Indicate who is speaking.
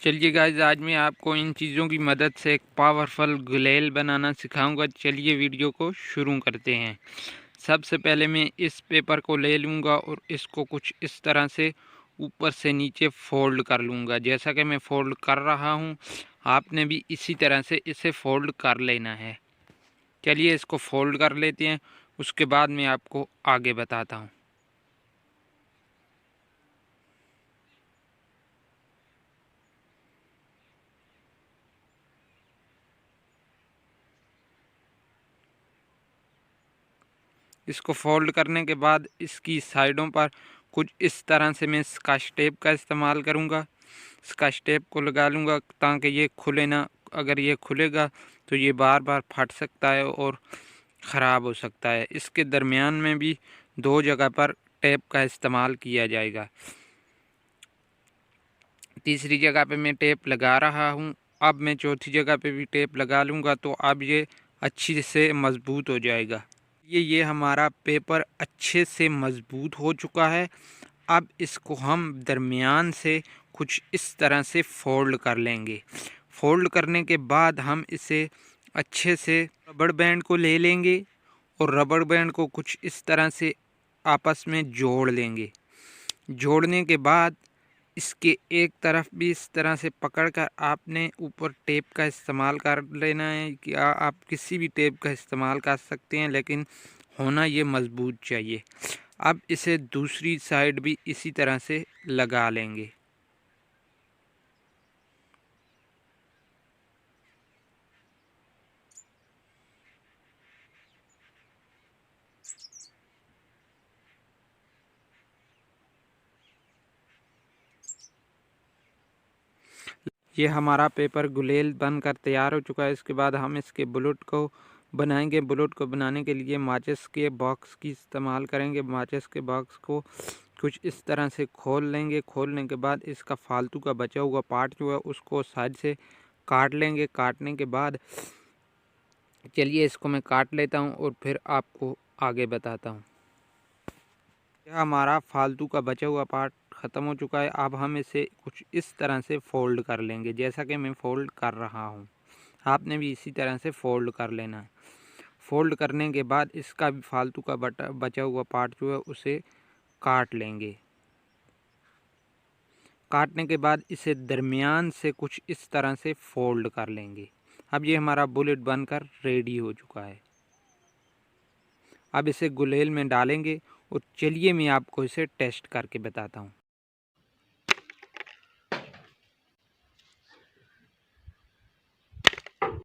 Speaker 1: चलिए गाइस, आज मैं आपको इन चीज़ों की मदद से एक पावरफुल गुलेल बनाना सिखाऊंगा। चलिए वीडियो को शुरू करते हैं। सबसे पहले मैं इस पेपर को ले लूँगा और इसको कुछ इस तरह से ऊपर से नीचे फोल्ड कर लूँगा। जैसा कि मैं फोल्ड कर रहा हूँ, आपने भी इसी तरह से इसे फोल्ड कर लेना है। चलिए इसको फोल्ड कर लेते हैं, उसके बाद मैं आपको आगे बताता हूँ। इसको फोल्ड करने के बाद इसकी साइडों पर कुछ इस तरह से मैं स्कॉच टेप का इस्तेमाल करूँगा। स्कॉच टेप को लगा लूँगा ताकि ये खुले ना। अगर ये खुलेगा तो ये बार बार फट सकता है और ख़राब हो सकता है। इसके दरमियान में भी दो जगह पर टेप का इस्तेमाल किया जाएगा। तीसरी जगह पे मैं टेप लगा रहा हूँ। अब मैं चौथी जगह पे भी टेप लगा लूँगा तो अब ये अच्छी से मज़बूत हो जाएगा। ये हमारा पेपर अच्छे से मज़बूत हो चुका है। अब इसको हम दरमियान से कुछ इस तरह से फोल्ड कर लेंगे। फोल्ड करने के बाद हम इसे अच्छे से रबड़ बैंड को ले लेंगे और रबड़ बैंड को कुछ इस तरह से आपस में जोड़ लेंगे। जोड़ने के बाद इसके एक तरफ भी इस तरह से पकड़कर आपने ऊपर टेप का इस्तेमाल कर लेना है। कि आप किसी भी टेप का इस्तेमाल कर सकते हैं, लेकिन होना ये मज़बूत चाहिए। अब इसे दूसरी साइड भी इसी तरह से लगा लेंगे। ये हमारा पेपर गुलेल बनकर तैयार हो चुका है। इसके बाद हम इसके बुलेट को बनाएंगे। बुलेट को बनाने के लिए माचिस के बॉक्स की इस्तेमाल करेंगे। माचिस के बॉक्स को कुछ इस तरह से खोल लेंगे। खोलने के बाद इसका फालतू का बचा हुआ पार्ट जो है उसको साइड से काट लेंगे। काटने के बाद चलिए इसको मैं काट लेता हूँ और फिर आपको आगे बताता हूँ। यह हमारा फालतू का बचा हुआ पार्ट ख़त्म हो चुका है। अब हम इसे कुछ इस तरह से फ़ोल्ड कर लेंगे, जैसा कि मैं फ़ोल्ड कर रहा हूँ। आपने भी इसी तरह से फ़ोल्ड कर लेना है। फ़ोल्ड करने के बाद इसका भी फालतू का बचा हुआ पार्ट जो है उसे काट लेंगे। काटने के बाद इसे दरमियान से कुछ इस तरह से फ़ोल्ड कर लेंगे। अब ये हमारा बुलेट बनकर रेडी हो चुका है। अब इसे गुलेल में डालेंगे और चलिए मैं आपको इसे टेस्ट करके बताता हूँ।